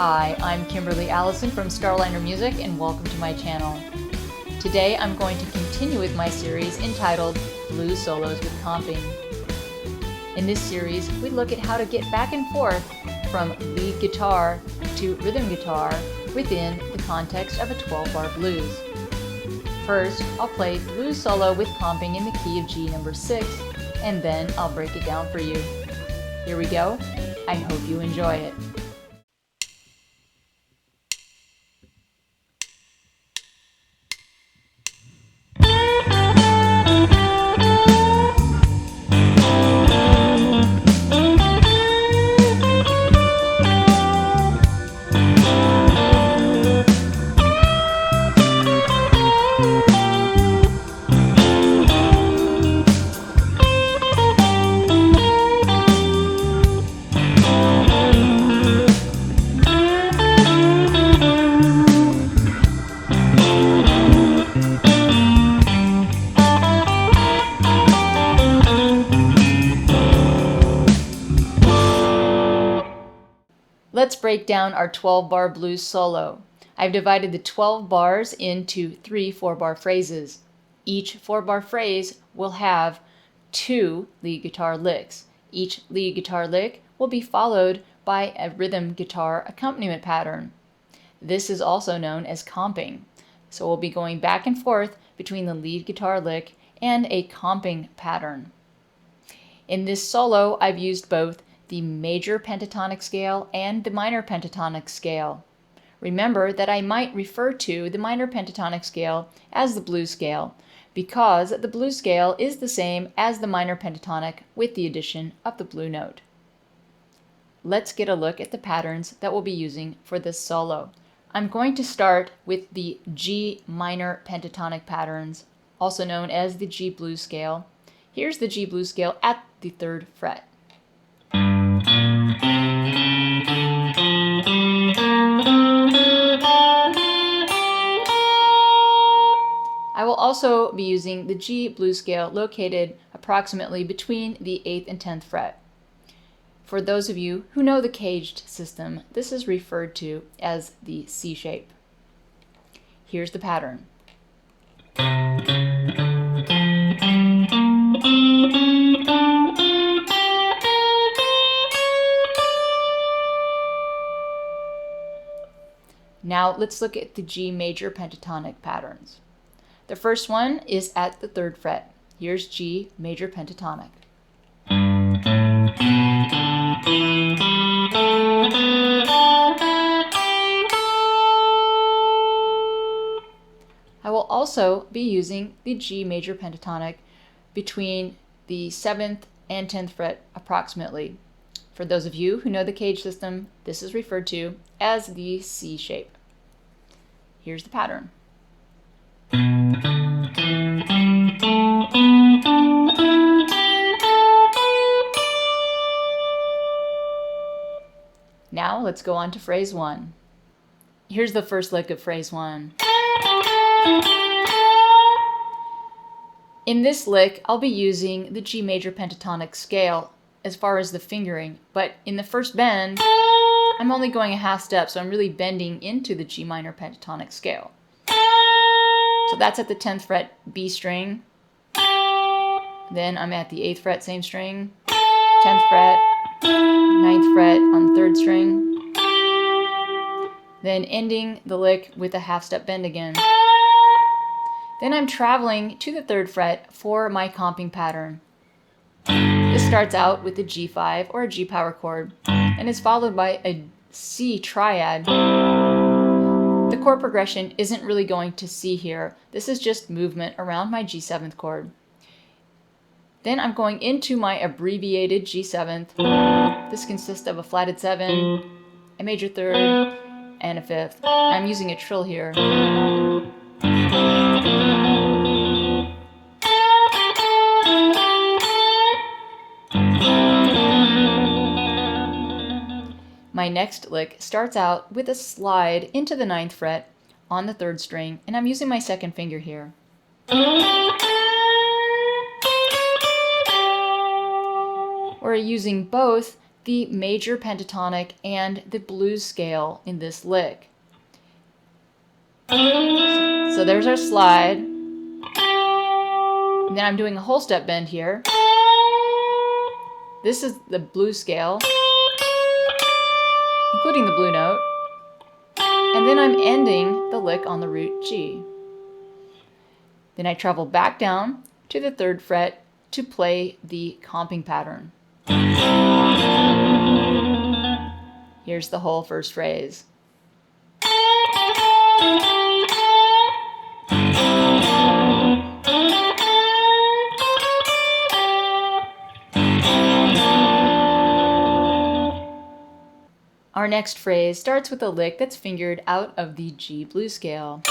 Hi, I'm Kimberly Allison from Starliner Music and welcome to my channel. Today I'm going to continue with my series entitled Blues Solos with Comping. In this series, we look at how to get back and forth from lead guitar to rhythm guitar within the context of a 12-bar blues. First, I'll play Blues Solo with Comping in the key of G number 6, and then I'll break it down for you. Here we go. I hope you enjoy it. Let's break down our 12-bar blues solo. I've divided the 12 bars into 3 4-bar phrases. Each 4-bar phrase will have 2 lead guitar licks. Each lead guitar lick will be followed by a rhythm guitar accompaniment pattern. This is also known as comping. So we'll be going back and forth between the lead guitar lick and a comping pattern. In this solo, I've used both the major pentatonic scale and the minor pentatonic scale. Remember that I might refer to the minor pentatonic scale as the blues scale because the blues scale is the same as the minor pentatonic with the addition of the blue note. Let's get a look at the patterns that we'll be using for this solo. I'm going to start with the G minor pentatonic patterns, also known as the G blues scale. Here's the G blues scale at the 3rd fret. I will also be using the G blues scale located approximately between the 8th and 10th fret. For those of you who know the caged system, this is referred to as the C shape. Here's the pattern. Now let's look at the G major pentatonic patterns. The first one is at the 3rd fret. Here's G major pentatonic. I will also be using the G major pentatonic between the 7th and 10th fret approximately. For those of you who know the cage system, this is referred to as the C shape. Here's the pattern. Now let's go on to phrase 1. Here's the first lick of phrase 1. In this lick, I'll be using the G major pentatonic scale as far as the fingering, but in the first bend, I'm only going a half step, so I'm really bending into the G minor pentatonic scale. So that's at the 10th fret B string. Then I'm at the 8th fret, same string, 10th fret, 9th fret on the 3rd string. Then ending the lick with a half step bend again. Then I'm traveling to the 3rd fret for my comping pattern. This starts out with a G5 or a G power chord and is followed by a C triad. The chord progression isn't really going to C here. This is just movement around my G7th chord. Then I'm going into my abbreviated G7th. This consists of a flatted 7, a major 3rd, and a 5th. I'm using a trill here. My next lick starts out with a slide into the 9th fret on the 3rd string, and I'm using my 2nd finger here. We're using both the major pentatonic and the blues scale in this lick. So there's our slide. And then I'm doing a whole step bend here. This is the blues scale, including the blue note. And then I'm ending the lick on the root G. Then I travel back down to the 3rd fret to play the comping pattern. Here's the whole first phrase. Our next phrase starts with a lick that's fingered out of the G blues scale.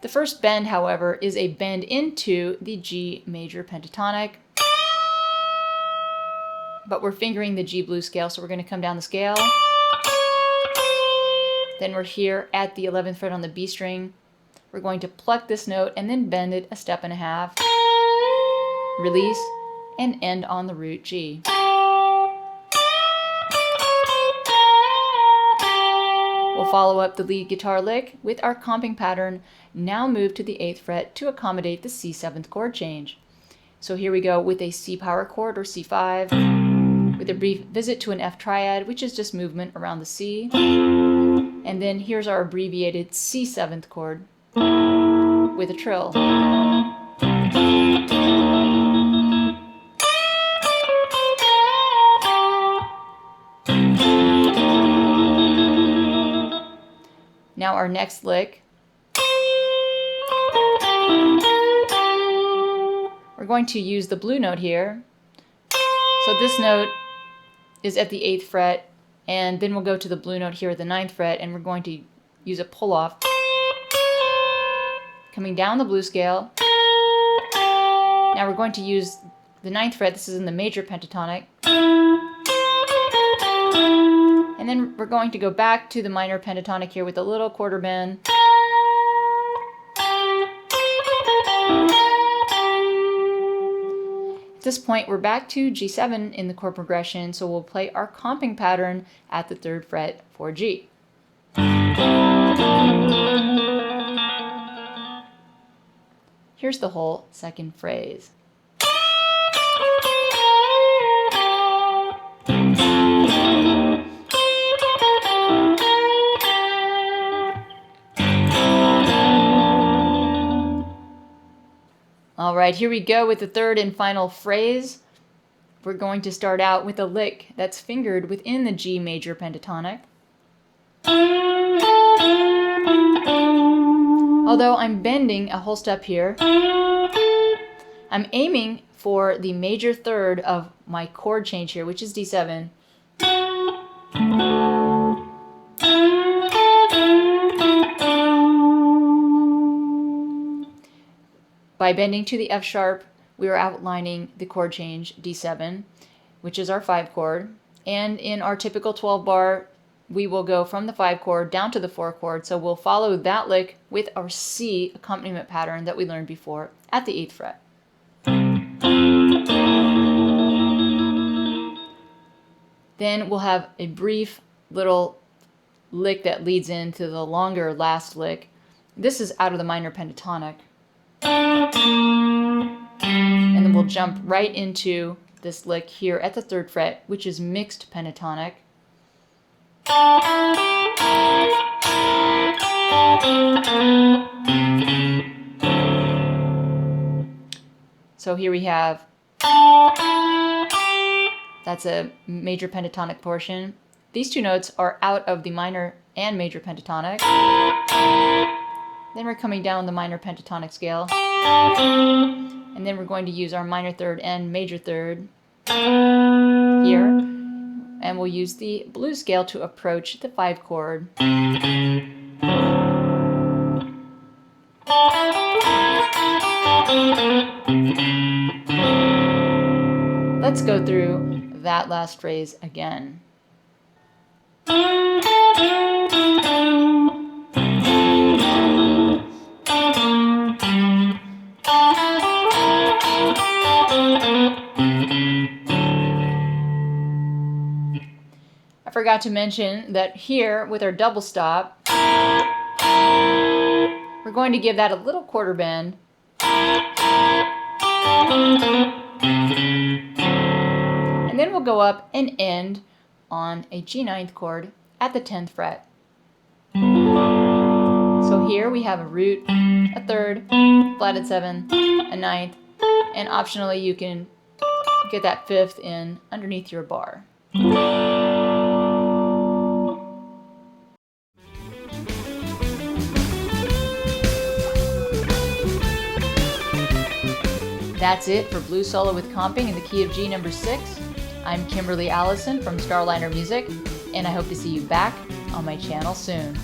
The first bend, however, is a bend into the G major pentatonic, but we're fingering the G blues scale, so we're going to come down the scale. Then we're here at the 11th fret on the B string. We're going to pluck this note and then bend it a step and a half, release, and end on the root G. We'll follow up the lead guitar lick with our comping pattern, now move to the 8th fret to accommodate the C7th chord change. So here we go with a C power chord or C5, with a brief visit to an F triad, which is just movement around the C. And then here's our abbreviated C7th chord with a trill. Now our next lick, we're going to use the blue note here. So this note is at the 8th fret, and then we'll go to the blue note here at the 9th fret, and we're going to use a pull-off. Coming down the blues scale. Now we're going to use the 9th fret, this is in the major pentatonic. And then we're going to go back to the minor pentatonic here with a little quarter bend. At this point, we're back to G7 in the chord progression, so we'll play our comping pattern at the 3rd fret for G. Here's the whole second phrase. All right, here we go with the third and final phrase. We're going to start out with a lick that's fingered within the G major pentatonic. Although I'm bending a whole step here, I'm aiming for the major third of my chord change here, which is D7. By bending to the F sharp, we are outlining the chord change D7, which is our 5 chord. And in our typical 12 bar, we will go from the 5 chord down to the 4 chord. So we'll follow that lick with our C accompaniment pattern that we learned before at the 8th fret. Then we'll have a brief little lick that leads into the longer last lick. This is out of the minor pentatonic. And then we'll jump right into this lick here at the 3rd fret, which is mixed pentatonic. So here we have, that's a major pentatonic portion. These two notes are out of the minor and major pentatonic. Then we're coming down the minor pentatonic scale. And then we're going to use our minor third and major third here. And we'll use the blues scale to approach the 5 chord. Let's go through that last phrase again. forgot to mention that here with our double stop, we're going to give that a little quarter bend. And then we'll go up and end on a G9 chord at the 10th fret. So here we have a root, a third, flatted 7, a ninth, and optionally you can get that 5th in underneath your bar. That's it for Blues Solo with Comping in the key of G number 6. I'm Kimberly Allison from Starliner Music, and I hope to see you back on my channel soon.